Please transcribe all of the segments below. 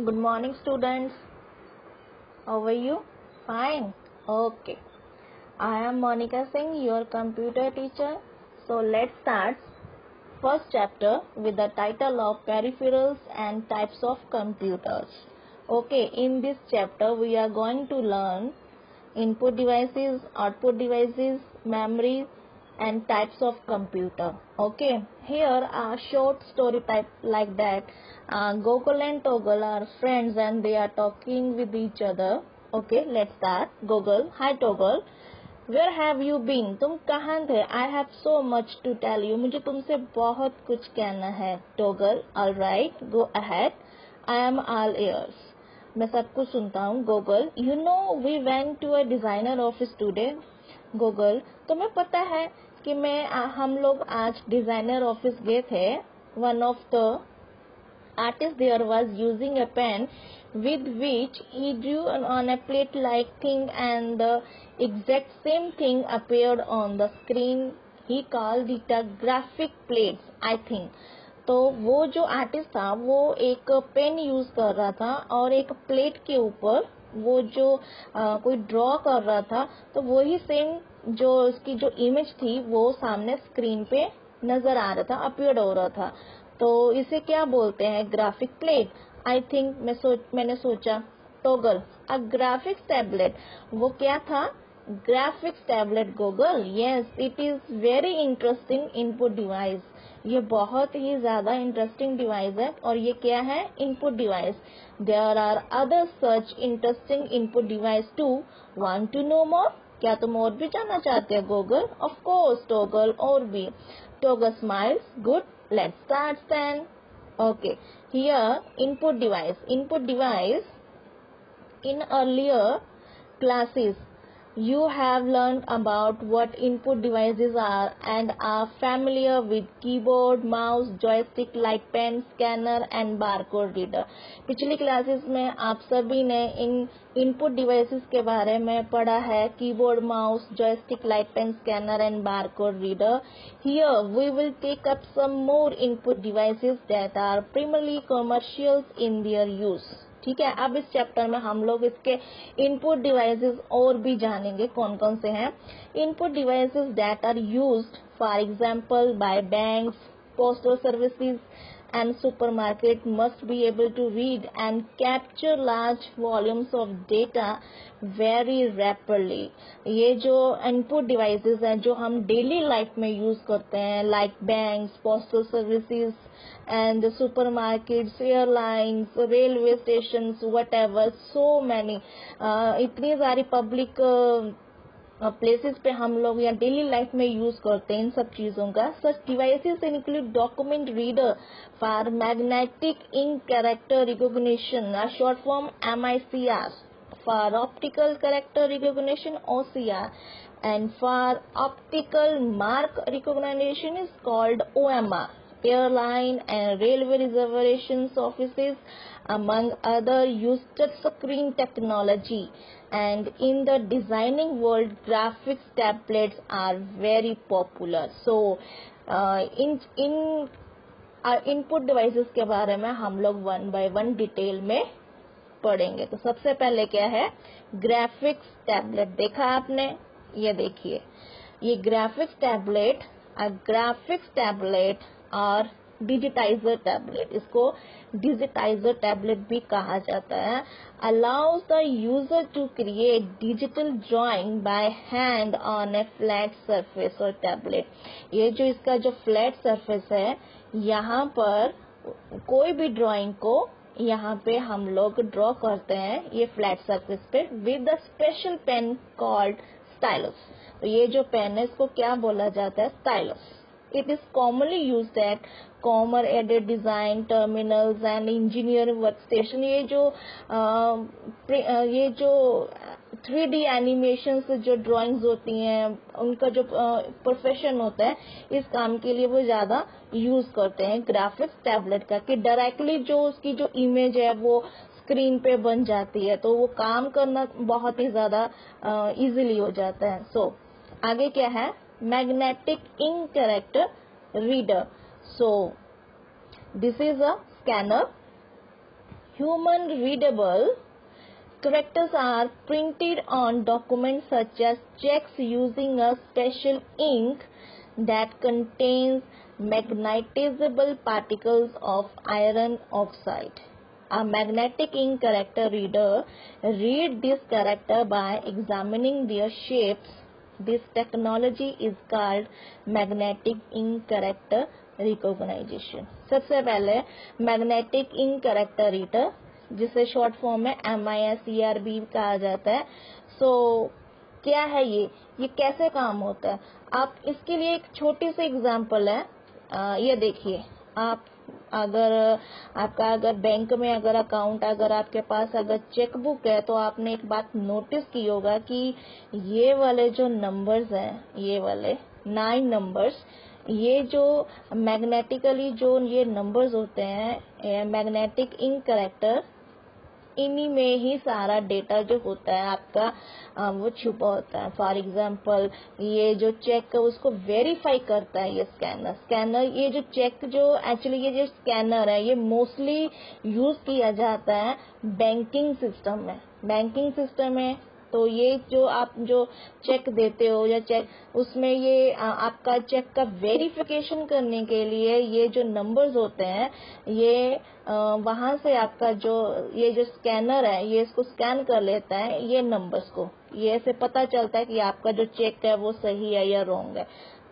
Good morning, students. How are you? Fine. Okay. I am Monica Singh, your computer teacher. So let's start first chapter with the title of Peripherals and Types of Computers. Okay, in this chapter we are going to learn input devices, output devices, memory and types of computer. Okay, here a short story type like that. Gokul and Toggle are friends and they are talking with each other. Okay, let's start. Gokul, hi Toggle. Where have you been? तुम कहाँ थे? I have so much to tell you. मुझे तुमसे बहुत कुछ कहना है. Toggle, all right, go ahead. I am all ears. मैं सब कुछ सुनता हूँ. Gogol, you know we went to a designer office today. Gogol, तुम्हें पता है कि हम लोग आज डिजाइनर ऑफिस गए थे. One of the artist there was using a pen with which he drew on a plate-like thing, and the exact same thing appeared on the screen. He called it a graphic plates, I think. तो वो जो artist था वो एक pen use कर रहा था और एक प्लेट के ऊपर वो जो कोई ड्रॉ कर रहा था, तो वही सेम जो उसकी जो इमेज थी वो सामने स्क्रीन पे नजर आ रहा था, अपीयर हो रहा था. तो इसे क्या बोलते हैं? Graphic plate. आई थिंक मैंने सोचा. टोगल, अ ग्राफिक्स टैबलेट. वो क्या था? Graphics tablet. Google, yes, it is very interesting input device. ये बहुत ही ज्यादा इंटरेस्टिंग डिवाइस है. और ये क्या है? Input device. There are other such interesting input device too. Want to know more? क्या तुम और भी जानना चाहते हो? गूगल, ऑफ कोर्स टोगल, और भी. Toggle smiles. Good. Let's start then. Okay. Here, input device. Input device. In earlier classes, you have learned about what input devices are and are familiar with keyboard, mouse, joystick like pen, scanner and barcode reader. पिछली classes में आप सभी ने इन input devices के बारे में पढ़ा है. Keyboard, mouse, joystick, light pen, scanner and barcode reader. Here we will take up some more input devices that are primarily commercials in their use. ठीक है. अब इस चैप्टर में हम लोग इसके इनपुट डिवाइसेस और भी जानेंगे कौन कौन से हैं. Input devices that are used for example by banks, postal services and supermarket must be able to read and capture large volumes of data very rapidly. ये जो इनपुट डिवाइसेस हैं जो हम डेली लाइफ में यूज करते हैं, like banks, postal services and supermarkets, airlines, railway stations, whatever, so many. इतनी सारी पब्लिक प्लेसेस पे हम लोग या डेली लाइफ में यूज करते हैं इन सब चीजों का. Such devices include document reader for magnetic ink character recognition, short form MICR, for optical character recognition OCR, and for optical mark recognition is called OMR. Airline and railway reservations offices among other use touch screen technology, and in the designing world graphics tablets are very popular. So in input devices के बारे में हम लोग one by one detail में पढ़ेंगे. तो सबसे पहले क्या है? Graphics tablet. देखा आपने? ये देखिए, ये ग्राफिक्स टैबलेट, ग्राफिक्स टैबलेट और डिजिटाइजर टैबलेट, इसको डिजिटाइजर टैबलेट भी कहा जाता है, allows the user to create digital drawing by hand on a flat surface or tablet. ये जो इसका जो फ्लैट सरफेस है, यहाँ पर कोई भी ड्राइंग को यहाँ पे हम लोग ड्रॉ करते हैं ये फ्लैट सरफेस पे with the special pen called stylus. तो ये जो पेन है इसको क्या बोला जाता है? Stylus. It is commonly used at comma aided design terminals and engineering workstation. ये जो 3D एनिमेशंस जो ड्राइंग्स होती हैं उनका जो प्रोफेशन होता है, इस काम के लिए वो ज्यादा यूज करते हैं ग्राफिक्स टैबलेट का, कि डायरेक्टली जो उसकी जो इमेज है वो स्क्रीन पे बन जाती है, तो वो काम करना बहुत ही ज्यादा इजीली हो जाता है. सो आगे क्या है? magnetic ink character reader. So this is a scanner Human readable characters are printed on documents such as checks using a special ink that contains magnetizable particles of iron oxide. A magnetic ink character reader reads this character by examining their shapes. This technology is called magnetic ink character recognition. सबसे पहले magnetic ink character reader, जिसे short form में MISER कहा जाता है। क्या है ये कैसे काम होता है? आप इसके लिए एक छोटी सी एग्जांपल है। ये देखिए, आप अगर बैंक में अगर अकाउंट, अगर आपके पास अगर चेक बुक है, तो आपने एक बात नोटिस की होगा कि ये वाले जो नंबर्स हैं, ये वाले 9 नंबर्स, ये जो मैग्नेटिकली जो ये नंबर्स होते हैं, मैग्नेटिक इंक कैरेक्टर, इन्हीं में ही सारा डेटा जो होता है आपका वो छुपा होता है। फॉर एग्जांपल, ये जो चेक है उसको वेरीफाई करता है ये स्कैनर। ये जो चेक जो एक्चुअली ये जो स्कैनर है, ये मोस्टली यूज किया जाता है बैंकिंग सिस्टम में। तो ये जो आप जो चेक देते हो या चेक, उसमें ये आपका चेक का वेरिफिकेशन करने के लिए ये जो नंबर्स होते हैं, ये वहां से आपका जो ये जो स्कैनर है, ये इसको स्कैन कर लेता है ये नंबर्स को। ये ऐसे पता चलता है कि आपका जो चेक है वो सही है या रॉन्ग है।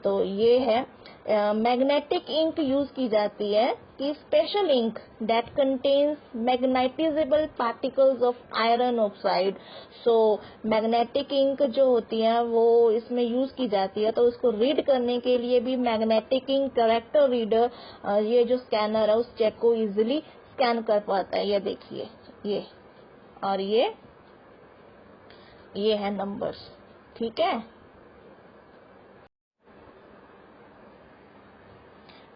तो ये है मैग्नेटिक इंक यूज की जाती है कि special ink that contains magnetisable particles of iron oxide. So magnetic ink जो होती है वो इसमें यूज की जाती है। तो उसको रीड करने के लिए भी मैग्नेटिक इंक कैरेक्टर रीडर, ये जो स्कैनर है, उस चेक को इजीली स्कैन कर पाता है। ये देखिए, ये और ये है नंबर्स, ठीक है।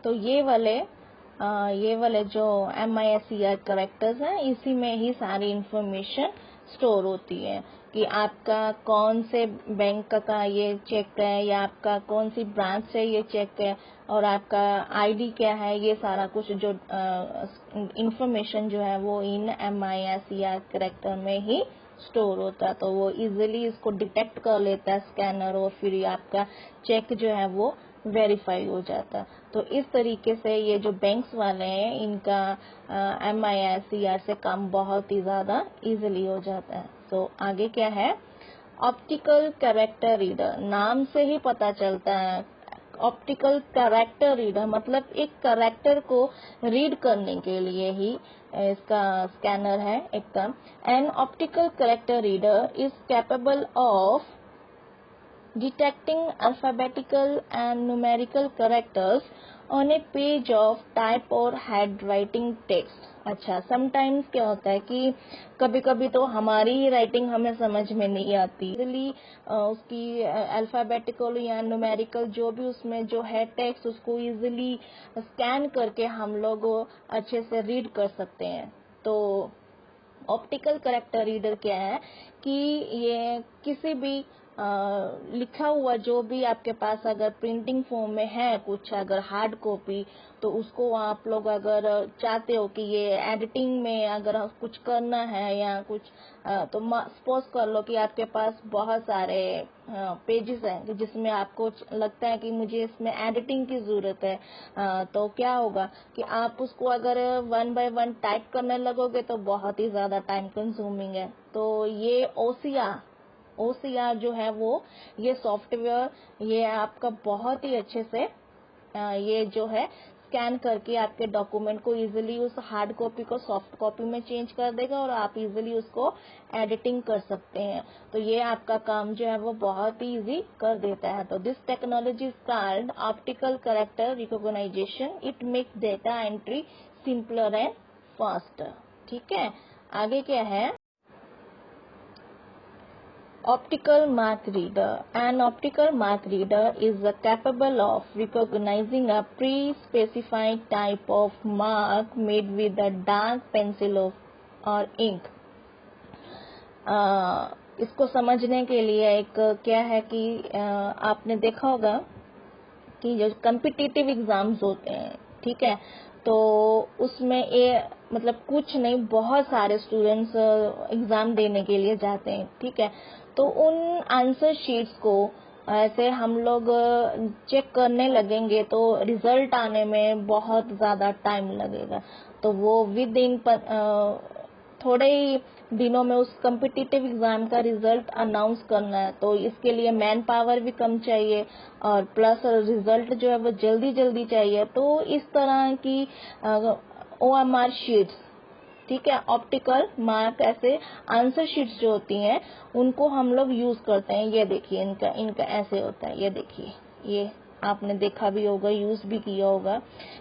तो ये वाले जो MISER कैरेक्टर्स हैं, इसी में ही सारी इंफॉर्मेशन स्टोर होती है कि आपका कौन से बैंक का ये चेक है, या आपका कौन सी ब्रांच से ये चेक है, और आपका ID क्या है। ये सारा कुछ जो इंफॉर्मेशन जो है वो इन MISER कैरेक्टर में ही स्टोर होता है। तो वो इजीली इसको डिटेक्ट कर लेता है स्कैनर, और फिर आपका चेक जो है वो वेरीफाई हो जाता है। तो इस तरीके से ये जो बैंक्स वाले हैं, इनका MISER से काम बहुत ही ज्यादा इजीली हो जाता है। तो आगे क्या है, ऑप्टिकल कैरेक्टर रीडर। नाम से ही पता चलता है, ऑप्टिकल कैरेक्टर रीडर मतलब एक कैरेक्टर को रीड करने के लिए ही इसका स्कैनर है एकदम। An optical character reader is capable of detecting alphabetical and numerical characters on a page of type or handwriting text। अच्छा, समटाइम्स क्या होता है कि कभी कभी तो हमारी ही राइटिंग हमें समझ में नहीं आती, इसलिए उसकी अल्फाबेटिकल या न्यूमेरिकल जो भी उसमें जो है टेक्स्ट, उसको इजीली स्कैन करके हम लोग अच्छे से रीड कर सकते हैं। तो ऑप्टिकल कैरेक्टर रीडर क्या है कि ये किसी भी लिखा हुआ जो भी आपके पास अगर प्रिंटिंग फॉर्म में है कुछ, अगर हार्ड कॉपी, तो उसको आप लोग अगर चाहते हो कि ये एडिटिंग में अगर कुछ करना है या कुछ, तो सपोज कर लो कि आपके पास बहुत सारे पेजेस हैं जिसमें आपको लगता है कि मुझे इसमें एडिटिंग की जरूरत है। तो क्या होगा कि आप उसको अगर 1 बाय 1 टाइप करने लगोगे तो बहुत ही ज्यादा टाइम कंज्यूमिंग है। तो ये OCR जो है वो ये सॉफ्टवेयर, ये आपका बहुत ही अच्छे से ये जो है स्कैन करके आपके डॉक्यूमेंट को इजीली उस हार्ड कॉपी को सॉफ्ट कॉपी में चेंज कर देगा, और आप इजीली उसको एडिटिंग कर सकते हैं। तो ये आपका काम जो है वो बहुत ही इजी कर देता है। तो this technology is called optical character recognization. It makes data entry simpler and faster. ठीक है, आगे क्या है, optical mark reader. An optical mark reader is capable of recognizing a pre-specified type of mark made with a dark pencil or ink. इसको समझने के लिए एक क्या है कि आपने देखा होगा कि जो कम्पिटिटिव एग्जाम्स होते हैं, ठीक है। तो उसमें ये मतलब कुछ नहीं, बहुत सारे स्टूडेंट्स एग्जाम देने के लिए जाते हैं, ठीक है। तो उन आंसर शीट्स को ऐसे हम लोग चेक करने लगेंगे तो रिजल्ट आने में बहुत ज़्यादा टाइम लगेगा। तो वो विद इन थोड़े ही दिनों में उस कम्पिटिटिव एग्जाम का रिजल्ट अनाउंस करना है, तो इसके लिए मैन पावर भी कम चाहिए और प्लस रिजल्ट जो है वो जल्दी जल्दी चाहिए। तो इस तरह की OMR शीट्स, ठीक है, ऑप्टिकल मार्क ऐसे आंसर शीट्स जो होती हैं उनको हम लोग यूज करते हैं। ये देखिए इनका इनका ऐसे होता है, ये देखिए, ये आपने देखा भी होगा, यूज भी किया होगा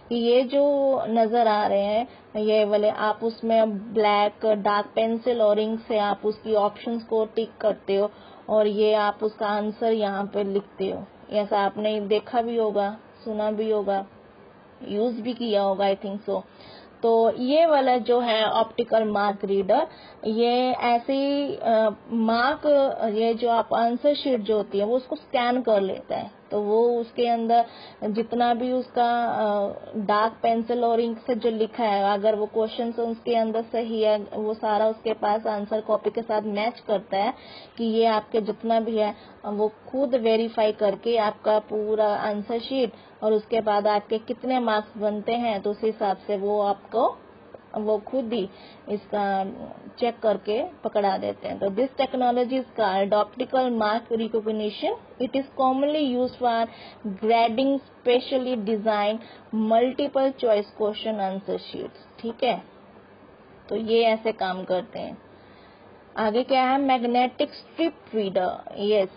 कि ये जो नजर आ रहे हैं ये वाले, आप उसमें ब्लैक डार्क पेंसिल और इंक से आप उसकी ऑप्शंस को टिक करते हो और ये आप उसका आंसर यहाँ पे लिखते हो। ऐसा आपने देखा भी होगा, सुना भी होगा, यूज भी किया होगा, आई थिंक सो। तो ये वाला जो है ऑप्टिकल मार्क रीडर, ये ऐसी मार्क, ये जो आप आंसर शीट जो होती है वो उसको स्कैन कर लेता है। तो वो उसके अंदर जितना भी उसका डार्क पेंसिल और इंक से जो लिखा है, अगर वो क्वेश्चन उसके अंदर सही है, वो सारा उसके पास आंसर कॉपी के साथ मैच करता है कि ये आपके जितना भी है, वो खुद वेरीफाई करके आपका पूरा आंसर शीट और उसके बाद आपके कितने मार्क्स बनते हैं, तो उस हिसाब से वो आपको वो खुद ही इसका चेक करके पकड़ा देते हैं। तो this technology is called optical mark recognition. It is commonly used for grading specially design multiple choice question answer sheets, ठीक है। तो ये ऐसे काम करते हैं। आगे क्या है, मैग्नेटिक स्ट्रिप रीडर। यस,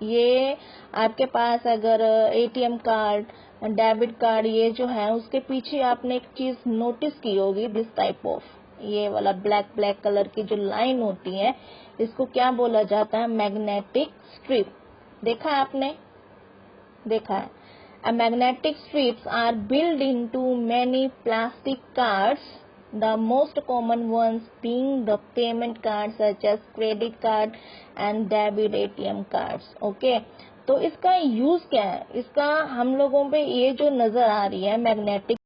ये आपके पास अगर ATM कार्ड, डेबिट कार्ड, ये जो है उसके पीछे आपने एक चीज नोटिस की होगी, दिस टाइप ऑफ, ये वाला ब्लैक ब्लैक कलर की जो लाइन होती है, इसको क्या बोला जाता है, मैग्नेटिक स्ट्रिप। देखा है आपने, देखा है। A magnetic strips are built into many plastic cards, the most common ones being the payment cards such as credit card and debit ATM cards. Okay, तो इसका यूज क्या है, इसका हम लोगों पे ये जो नजर आ रही है मैग्नेटिक,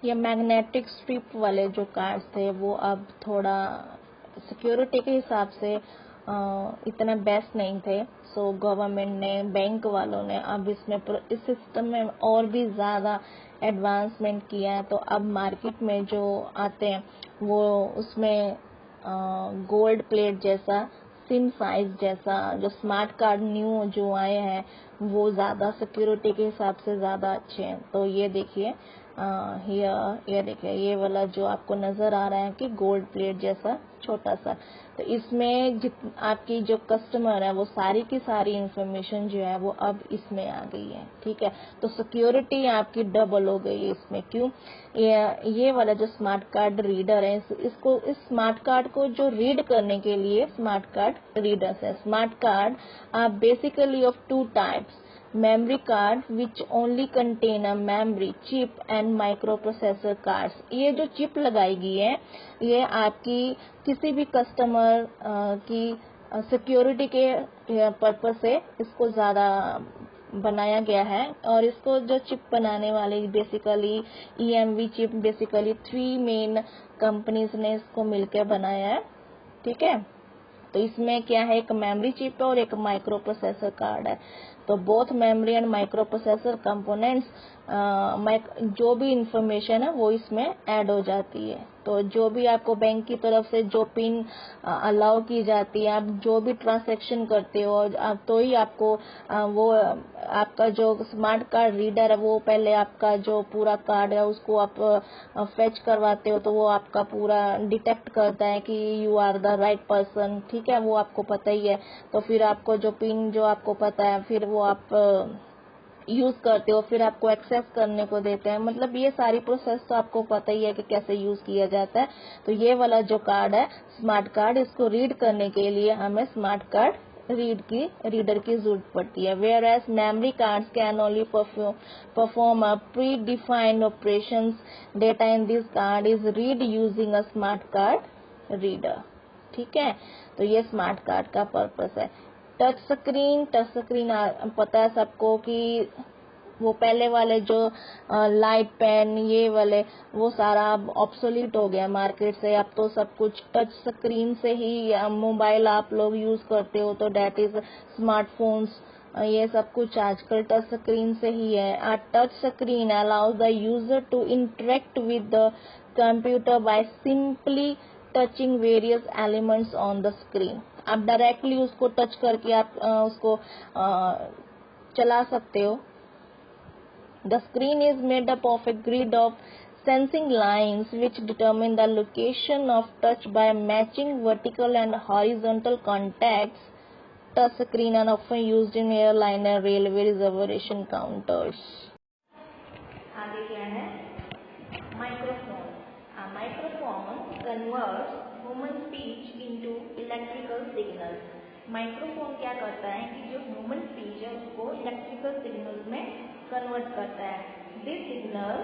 ये मैग्नेटिक स्ट्रिप वाले जो कार्ड्स थे वो अब थोड़ा सिक्योरिटी के हिसाब से इतना बेस्ट नहीं थे। सो गवर्नमेंट ने, बैंक वालों ने अब इसमें इस सिस्टम में और भी ज़्यादा एडवांसमेंट किया है। तो अब मार्केट में जो आते हैं वो उसमें गोल्ड प्लेट जैसा, सिम साइज जैसा जो स्मार्ट कार्ड न्यू जो आए हैं वो ज़्यादा सिक्योरिटी के हिसाब से ज़्यादा अच्छे हैं। तो ये देखिए, ये देखिए, ये वाला जो आपको नजर आ रहा है कि गोल्ड प्लेट जैसा छोटा सा, तो इसमें आपकी जो कस्टमर है वो सारी की सारी इंफॉर्मेशन जो है वो अब इसमें आ गई है, ठीक है। तो सिक्योरिटी आपकी डबल हो गई है इसमें। क्यों, ये वाला जो स्मार्ट कार्ड रीडर है, इसको, इस स्मार्ट कार्ड को जो रीड करने के लिए स्मार्ट कार्ड रीडर्स है। Smart card are basically of two types, memory card which only contain a memory chip and microprocessor cards। ये जो चिप लगाई गई है ये आपकी किसी भी कस्टमर की सिक्योरिटी के पर्पस से इसको ज्यादा बनाया गया है। और इसको जो चिप बनाने वाले basically EMV chip, basically 3 main companies ने इसको मिलकर बनाया है, ठीक है। तो इसमें क्या है, एक मेमोरी चिप है और एक माइक्रो प्रोसेसर कार्ड है। तो both memory and micro processor components, जो भी इंफॉर्मेशन है वो इसमें ऐड हो जाती है। तो जो भी आपको बैंक की तरफ से जो पिन अलाउ की जाती है, आप जो भी ट्रांजैक्शन करते हो तो ही आपको वो आपका जो स्मार्ट कार्ड रीडर है वो पहले आपका जो पूरा कार्ड है उसको आप फेच करवाते हो, तो वो आपका पूरा डिटेक्ट करता है कि you are the right person, ठीक है, वो आपको पता ही है। तो फिर आपको जो पिन जो आपको पता है फिर वो आप यूज करते हो, फिर आपको एक्सेस करने को देते हैं। मतलब ये सारी प्रोसेस तो आपको पता ही है कि कैसे यूज किया जाता है। तो ये वाला जो कार्ड है स्मार्ट कार्ड, इसको रीड करने के लिए हमें स्मार्ट कार्ड रीडर की जरूरत पड़ती है। Whereas memory cards can only perform a predefined operations, data in this card is read using a smart card reader, ठीक है। तो ये स्मार्ट कार्ड का पर्पस है। टच स्क्रीन पता है सबको कि वो पहले वाले जो लाइट पेन ये वाले वो सारा अब ऑब्सोलीट हो गया मार्केट से। अब तो सब कुछ टच स्क्रीन से ही मोबाइल आप लोग यूज करते हो, तो डेट इज स्मार्टफोन्स, ये सब कुछ आजकल टच स्क्रीन से ही है। A touch screen allows the user to interact with the computer by simply touching various elements on the screen. आप डायरेक्टली उसको टच करके आप उसको चला सकते हो। The screen is made up of a grid of sensing lines which determine the location of touch by matching vertical and horizontal contacts. Touch screen are often used in airline and railway reservation counters. आगे क्या है? Microphone. A microphone converts human speech into electrical signals. Microphone क्या करता है कि जो human speech है उसको इलेक्ट्रिकल सिग्नल्स में कन्वर्ट करता है। This signal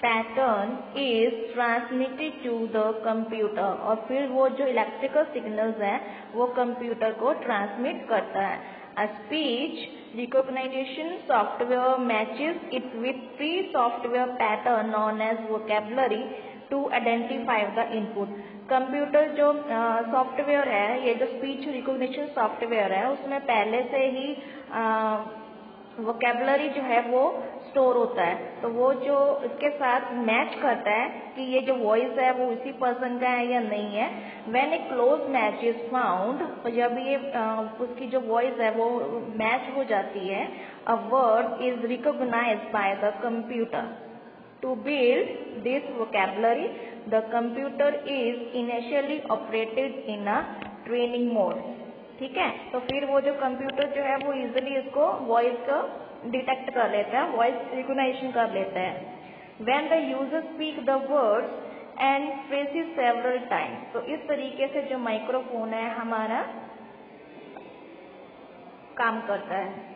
pattern is transmitted to the computer, और फिर वो जो इलेक्ट्रिकल सिग्नल्स है वो कंप्यूटर को ट्रांसमिट करता है। A speech recognition software matches it with pre software pattern known as vocabulary to identify the input. Computer जो सॉफ्टवेयर है, ये जो स्पीच रिकॉग्निशन सॉफ्टवेयर है, उसमें पहले से ही वोकैबुलरी जो है वो स्टोर होता है, तो वो जो इसके साथ मैच करता है कि ये जो वॉइस है वो उसी पर्सन का है या नहीं है। When A close match is found, तो जब ये उसकी जो वॉइस है वो मैच हो जाती है, a word is recognized by the computer. To build this vocabulary, the computer is initially operated in a training mode. ठीक है, तो फिर वो जो कंप्यूटर जो है वो इजिली इसको वॉइस को डिटेक्ट कर लेता है, वॉइस रिकॉग्निशन कर लेता है। When the user speak the words and phrases several times, तो इस तरीके से जो माइक्रोफोन है हमारा काम करता है।